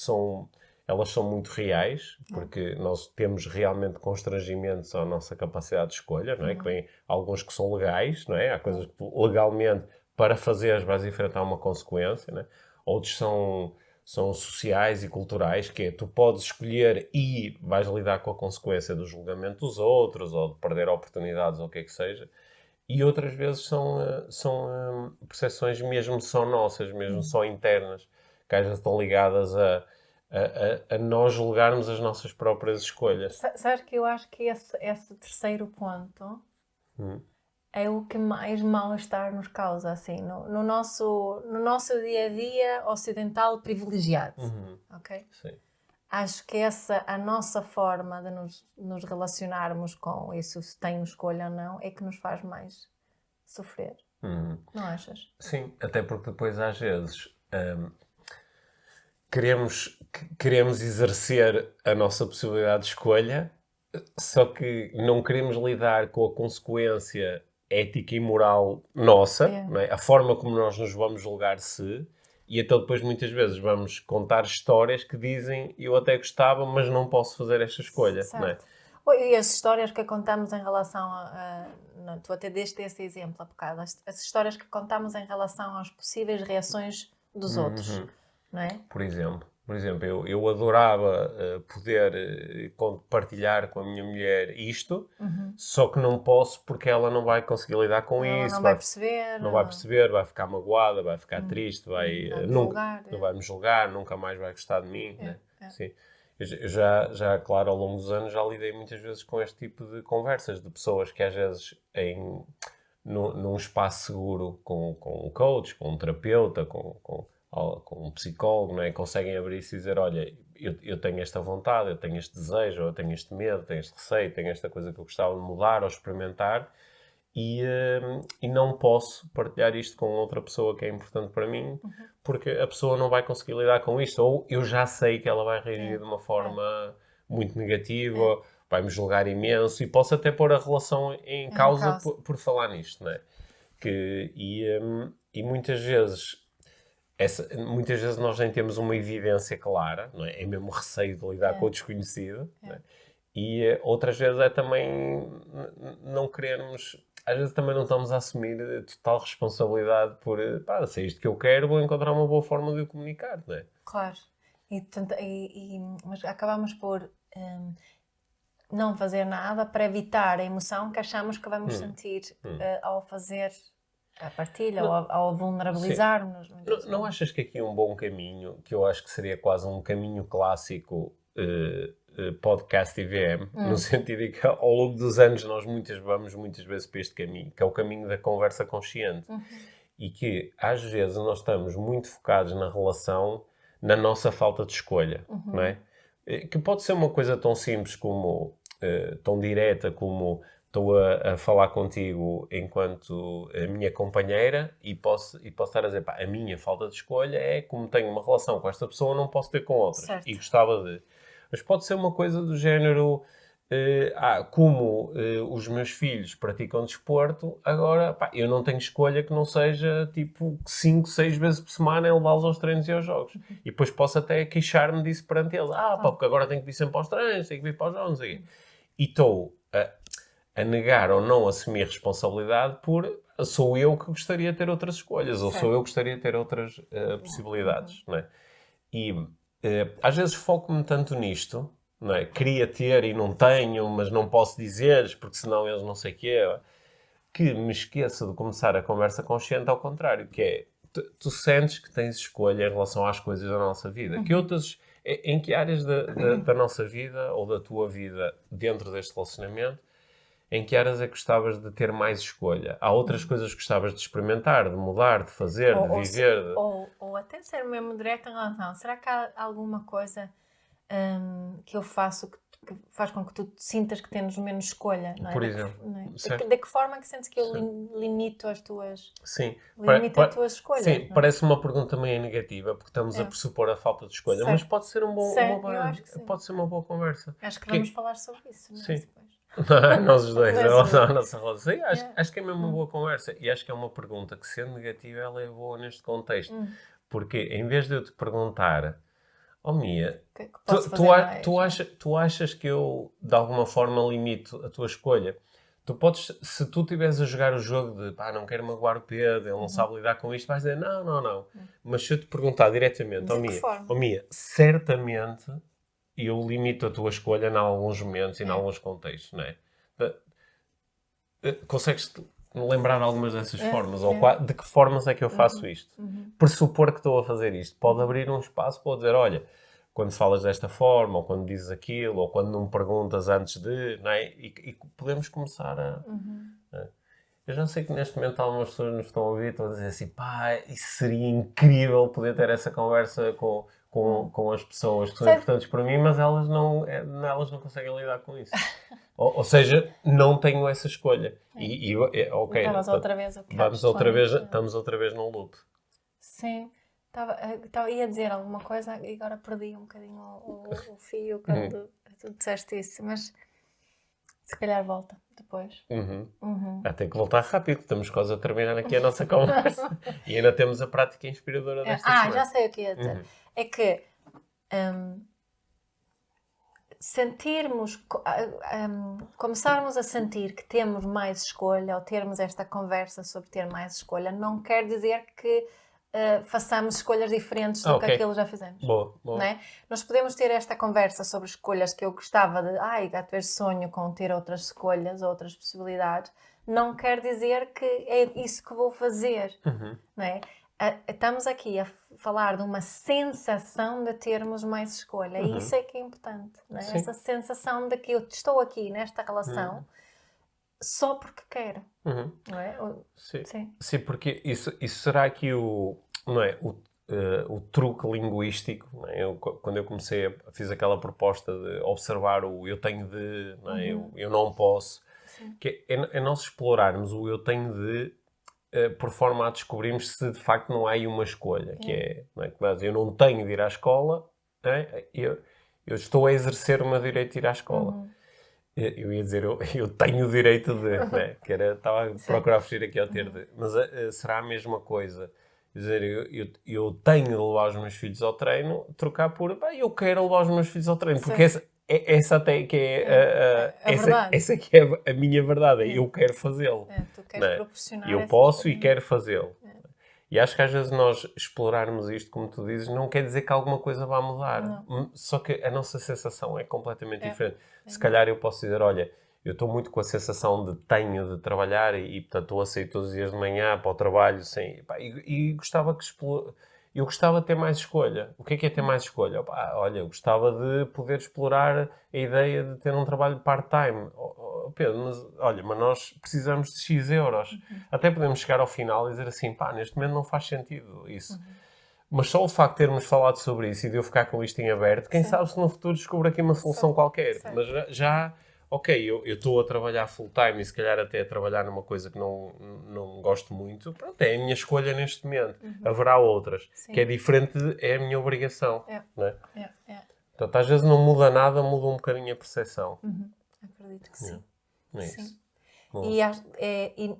elas são muito reais, porque nós temos realmente constrangimentos à nossa capacidade de escolha, não é? Que vem alguns que são legais, não é? Há coisas que legalmente, para fazeres, vais enfrentar uma consequência, não é? Outros são sociais e culturais, que é tu podes escolher e vais lidar com a consequência do julgamento dos outros, ou de perder oportunidades, ou o que é que seja. E outras vezes são percepções mesmo só nossas, mesmo só internas, que às vezes estão ligadas a nós julgarmos as nossas próprias escolhas. Sabes que eu acho que esse terceiro ponto é o que mais mal-estar nos causa, assim, no nosso dia-a-dia ocidental privilegiado, ok? Sim. Acho que a nossa forma de nos relacionarmos com isso, se tenho escolha ou não, é que nos faz mais sofrer. Não achas? Sim, até porque depois às vezes... Queremos exercer a nossa possibilidade de escolha, só que não queremos lidar com a consequência ética e moral nossa, não é? A forma como nós nos vamos julgar e então depois muitas vezes vamos contar histórias que dizem eu até gostava, mas não posso fazer esta escolha. Não é? E as histórias que contamos em relação tu até deste esse exemplo há bocado, as histórias que contamos em relação às possíveis reações dos outros. Não é? Por exemplo, eu adorava poder partilhar com a minha mulher isto, só que não posso porque ela não vai conseguir lidar com isso. Não vai perceber. Não vai perceber, vai ficar magoada, vai ficar triste, não vai me julgar, nunca mais vai gostar de mim. Né? Sim. Eu já, claro, ao longo dos anos já lidei muitas vezes com este tipo de conversas, de pessoas que às vezes num espaço seguro com um coach, com um terapeuta, com um psicólogo, não é? Conseguem abrir-se e dizer, olha, eu tenho esta vontade, eu tenho este desejo, eu tenho este medo, tenho este receio, tenho esta coisa que eu gostava de mudar ou experimentar e não posso partilhar isto com outra pessoa que é importante para mim porque a pessoa não vai conseguir lidar com isto ou eu já sei que ela vai reagir de uma forma muito negativa vai-me julgar imenso e posso até pôr a relação em causa por falar nisto, não é? E muitas vezes... muitas vezes nós nem temos uma evidência clara, não é? É mesmo receio de lidar com o desconhecido. Não é? E outras vezes é também não querermos... Às vezes também não estamos a assumir total responsabilidade por... se é isto que eu quero, vou encontrar uma boa forma de o comunicar, não é? Claro. Mas acabamos por não fazer nada para evitar a emoção que achamos que vamos sentir ao fazer... a partilha ou ao vulnerabilizar-nos. Não achas que aqui é um bom caminho, que eu acho que seria quase um caminho clássico podcast IVM, no sentido de que ao longo dos anos nós vamos muitas vezes para este caminho, que é o caminho da conversa consciente. E que às vezes nós estamos muito focados na relação, na nossa falta de escolha, não é? Que pode ser uma coisa tão simples como, tão direta como... Estou a falar contigo enquanto a minha companheira e posso estar a dizer, a minha falta de escolha é como tenho uma relação com esta pessoa, não posso ter com outras. Certo. E gostava de... Mas pode ser uma coisa do género, como os meus filhos praticam desporto, agora eu não tenho escolha que não seja tipo 5, 6 vezes por semana levá-los aos treinos e aos jogos. E depois posso até queixar-me disso perante eles. Porque agora tenho que vir sempre aos treinos, tenho que vir para os jogos, não sei o quê. E estou... a negar ou não assumir responsabilidade por sou eu que gostaria de ter outras escolhas, ou sou eu que gostaria de ter outras possibilidades, não é? E às vezes foco-me tanto nisto, não é? Queria ter e não tenho, mas não posso dizer, porque senão eles não sei o quê, que me esqueço de começar a conversa consciente ao contrário, que é, tu sentes que tens escolha em relação às coisas da nossa vida. Em que áreas da nossa vida ou da tua vida dentro deste relacionamento em que áreas é que gostavas de ter mais escolha? Há outras coisas que gostavas de experimentar, de mudar, de fazer, de viver? Ou até ser mesmo direto em relação. Será que há alguma coisa que eu faço que faz com que tu sintas que tens menos escolha? Não é? Por exemplo. De que forma é que sentes que eu limito as tuas... Sim. Limito as tuas escolhas? Sim, parece uma pergunta meio negativa, porque estamos a pressupor a falta de escolha, mas pode ser pode ser uma boa conversa. Acho que vamos falar sobre isso, não é? Sim. Nós os dois, em relação à nossa relação. Sim, acho que é mesmo uma boa conversa. E acho que é uma pergunta que, sendo negativa, ela é boa neste contexto. Porque, em vez de eu te perguntar, Mia, tu achas que eu, de alguma forma, limito a tua escolha? Tu podes, se tu estiveres a jogar o jogo de, não quero magoar o Pedro, ele não sabe lidar com isto, vais dizer, não. Mas se eu te perguntar diretamente, Mia, certamente... eu limito a tua escolha em alguns momentos e em alguns contextos, não é? Consegues-te lembrar algumas dessas formas? Ou de que formas é que eu faço isto? Pressupor que estou a fazer isto. Pode abrir um espaço para dizer, olha, quando falas desta forma, ou quando dizes aquilo, ou quando não me perguntas antes de... Não é? E podemos começar a... Eu já sei que neste momento algumas pessoas nos estão a ouvir e estão a dizer assim, isso seria incrível poder ter essa conversa com as pessoas que são importantes para mim, mas elas não conseguem lidar com isso. ou seja, não tenho essa escolha. Ok, estamos outra vez num loop. Sim. Ia dizer alguma coisa e agora perdi um bocadinho o fio quando tu disseste isso, mas se calhar volta depois. Tem que voltar rápido, estamos quase a terminar aqui a nossa conversa. E ainda temos a prática inspiradora desta semana. Já sei o que ia dizer. É que começarmos a sentir que temos mais escolha, ou termos esta conversa sobre ter mais escolha, não quer dizer que façamos escolhas diferentes do que aquilo já fizemos. Boa. Não é? Nós podemos ter esta conversa sobre escolhas que eu gostava de... às vezes sonho com ter outras escolhas, outras possibilidades. Não quer dizer que é isso que vou fazer. Não é? Estamos aqui a falar de uma sensação de termos mais escolha. E isso é que é importante. Não é? Essa sensação de que eu estou aqui nesta relação só porque quero. Não é? Sim, porque isso será aqui o truque linguístico. Não é? Quando eu fiz aquela proposta de observar o eu tenho de, não é? Eu não posso, que é nós explorarmos o eu tenho de por forma a descobrirmos se de facto não há aí uma escolha, que é, não é? Mas eu não tenho de ir à escola, não é? Eu estou a exercer o meu direito de ir à escola. Eu ia dizer, eu tenho o direito de, né? Estava a procurar fugir aqui ao ter de. Mas será a mesma coisa? Quer dizer, eu tenho de levar os meus filhos ao treino, trocar por, eu quero levar os meus filhos ao treino, porque essa até que é essa que é a minha verdade, eu quero fazê-lo. Tu queres proporcionar eu posso e quero fazê-lo. E acho que às vezes nós explorarmos isto, como tu dizes, não quer dizer que alguma coisa vá mudar. Só que a nossa sensação é completamente diferente. Se calhar eu posso dizer, olha, eu estou muito com a sensação de tenho de trabalhar e portanto, estou a sair todos os dias de manhã para o trabalho sem, e gostava que eu gostava de ter mais escolha. O que é ter mais escolha? Olha, eu gostava de poder explorar a ideia de ter um trabalho part-time. Pedro, mas nós precisamos de X euros. Até podemos chegar ao final e dizer assim, neste momento não faz sentido isso. Mas só o facto de termos falado sobre isso e de eu ficar com isto em aberto, quem sabe se no futuro descubro aqui uma solução qualquer. Mas já eu estou a trabalhar full-time e se calhar até a trabalhar numa coisa que não gosto muito, pronto, é a minha escolha neste momento. Haverá outras, que é diferente, é a minha obrigação. Não é? Portanto, às vezes não muda nada, muda um bocadinho a percepção. Acredito que sim. É isso.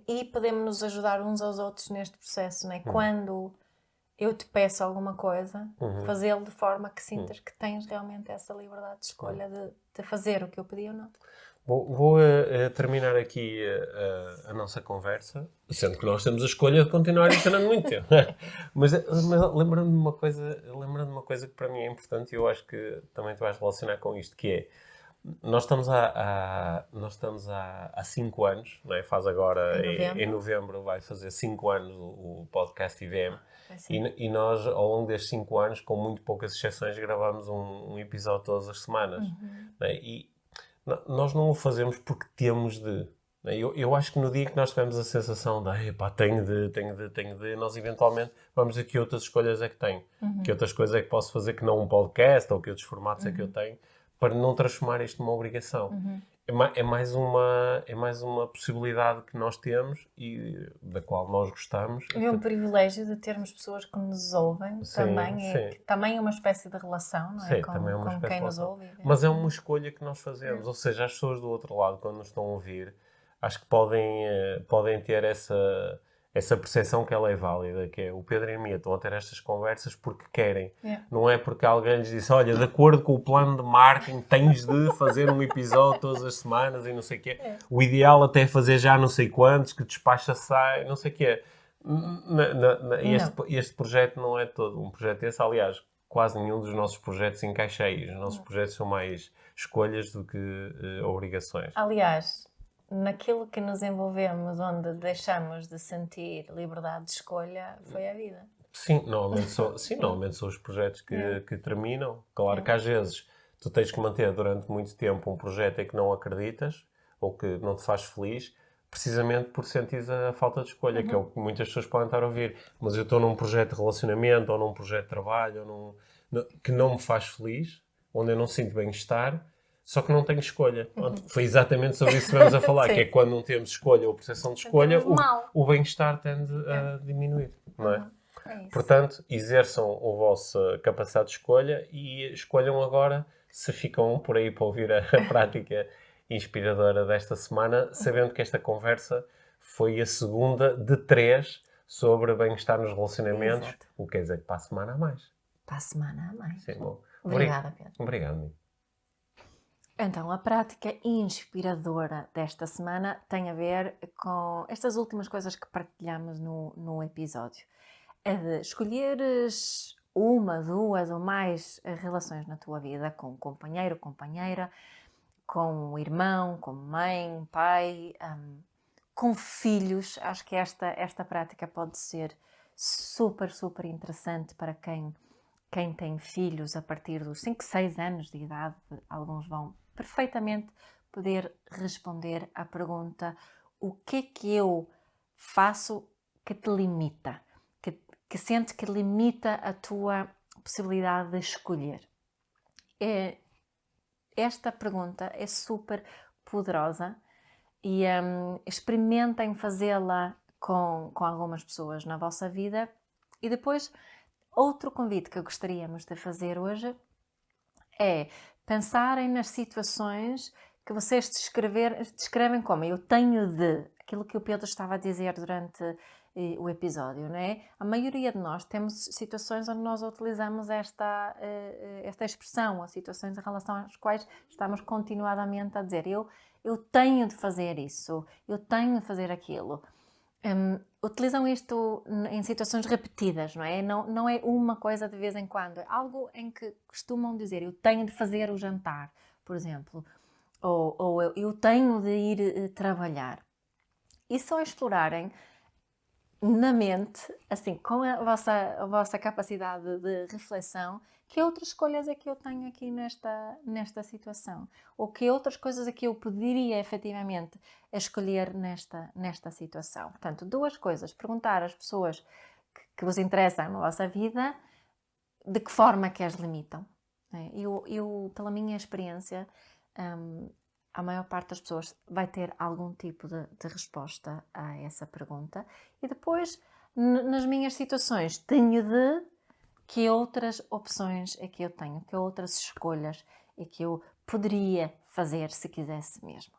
E podemos nos ajudar uns aos outros neste processo, não é? Quando eu te peço alguma coisa, fazê-lo de forma que sintas que tens realmente essa liberdade de escolha de fazer o que eu pedi ou não. Vou terminar aqui a nossa conversa, sendo que nós temos a escolha de continuar ensinando muito tempo. mas lembrando-me de uma coisa que para mim é importante e eu acho que também tu vais relacionar com isto, que é nós estamos há 5 anos, não é? Faz agora, em novembro vai fazer 5 anos o podcast IVM. E nós, ao longo destes 5 anos, com muito poucas exceções, gravamos um episódio todas as semanas. Não é? E nós não o fazemos porque temos de. Eu acho que no dia que nós tivemos a sensação de tenho de, nós eventualmente vamos dizer que outras escolhas é que tenho. Que outras coisas é que posso fazer que não um podcast ou que outros formatos é que eu tenho, para não transformar isto numa obrigação. É mais uma possibilidade que nós temos e da qual nós gostamos. E um privilégio de termos pessoas que nos ouvem também é uma espécie de relação, não é? Sim, também é uma espécie quem de nos relação. ouve. Mas é uma escolha que nós fazemos. Ou seja, as pessoas do outro lado, quando nos estão a ouvir, acho que podem ter essa percepção que ela é válida, que é o Pedro e a Mia estão a ter estas conversas porque querem. Não é porque alguém lhes disse, olha, de acordo com o plano de marketing, tens de fazer um episódio todas as semanas e não sei o quê. O ideal até é fazer já não sei quantos, que despacha sai, não sei o quê. Este projeto não é todo um projeto esse. Aliás, quase nenhum dos nossos projetos encaixa aí. Os nossos projetos são mais escolhas do que obrigações. Aliás, naquilo que nos envolvemos, onde deixamos de sentir liberdade de escolha, foi a vida. Sim, normalmente são os projetos que terminam. Claro que às vezes tu tens que manter durante muito tempo um projeto em que não acreditas ou que não te faz feliz, precisamente por sentires a falta de escolha, que é o que muitas pessoas podem estar a ouvir. Mas eu estou num projeto de relacionamento ou num projeto de trabalho que não me faz feliz, onde eu não sinto bem-estar, só que não tenho escolha. Foi exatamente sobre isso que estivemos a falar, que é quando não temos escolha ou percepção de escolha, o bem-estar tende a diminuir, não é? Portanto, exerçam a vossa capacidade de escolha e escolham agora se ficam por aí para ouvir a prática inspiradora desta semana, sabendo que esta conversa foi a segunda de 3 sobre bem-estar nos relacionamentos, o que quer dizer que para a semana há mais. Para a semana há mais. Sim, bom. Obrigada, Pedro. Obrigado. Então, a prática inspiradora desta semana tem a ver com estas últimas coisas que partilhamos no episódio. É de escolheres uma, duas ou mais relações na tua vida com companheiro, companheira, com irmão, com mãe, pai, com filhos. Acho que esta prática pode ser super, super interessante para quem tem filhos a partir dos 5, 6 anos de idade. Alguns vão perfeitamente poder responder à pergunta: o que é que eu faço que te limita? Que sentes que limita a tua possibilidade de escolher? Esta pergunta é super poderosa e experimentem fazê-la com algumas pessoas na vossa vida. E depois, outro convite que gostaríamos de fazer hoje é pensarem nas situações que vocês descrevem como eu tenho de, aquilo que o Pedro estava a dizer durante o episódio, não é? A maioria de nós temos situações onde nós utilizamos esta expressão, ou situações em relação às quais estamos continuadamente a dizer eu tenho de fazer isso, eu tenho de fazer aquilo. Utilizam isto em situações repetidas, não é? Não é uma coisa de vez em quando, é algo em que costumam dizer eu tenho de fazer o jantar, por exemplo, ou eu tenho de ir trabalhar. E só explorarem na mente, assim, com a vossa capacidade de reflexão, que outras escolhas é que eu tenho aqui nesta situação? Ou que outras coisas é que eu poderia efetivamente escolher nesta situação? Portanto, 2 coisas. Perguntar às pessoas que vos interessam na vossa vida de que forma que as limitam. Eu pela minha experiência, a maior parte das pessoas vai ter algum tipo de resposta a essa pergunta. E depois, nas minhas situações, tenho de que outras opções é que eu tenho, que outras escolhas é que eu poderia fazer se quisesse mesmo.